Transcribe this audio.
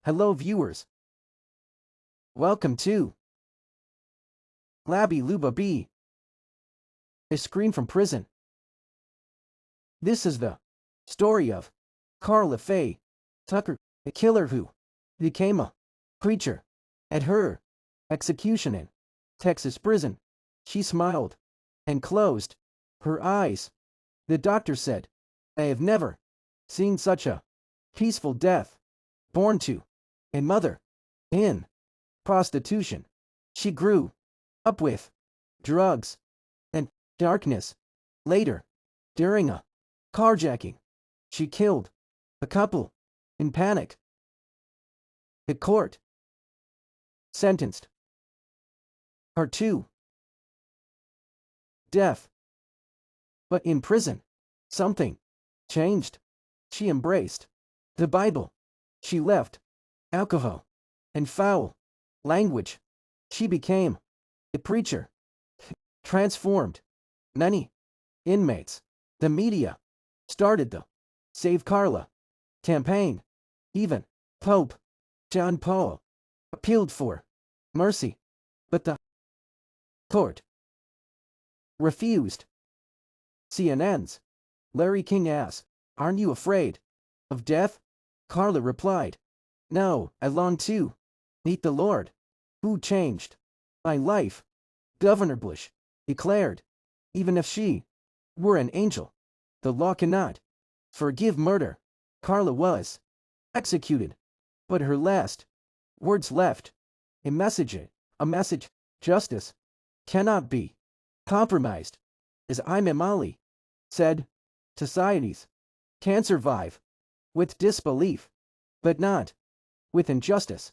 Hello viewers. Welcome to Lubab, a screen from prison. This is the story of Carla Faye Tucker, a killer who became a preacher. At her execution in Texas prison, she smiled and closed her eyes. The doctor said, "I have never seen such a peaceful death." Born to a mother in prostitution, she grew up with drugs and darkness. Later, during a carjacking, she killed a couple in panic. The court sentenced her to death. But in prison, something changed. She embraced the Bible. She left alcohol and foul language. She became a preacher. Transformed many inmates. The media started the Save Carla campaign. Even Pope John Paul appealed for mercy, but the court refused. CNN's Larry King asked, "Aren't you afraid of death?" Carla replied, "No, I long to meet the Lord, who changed my life." Governor Bush declared, even if she were an angel, the law cannot forgive murder. Carla was executed, but her last words left a message. Justice cannot be compromised. As Imam Ali said, societies can survive with disbelief, but not with injustice.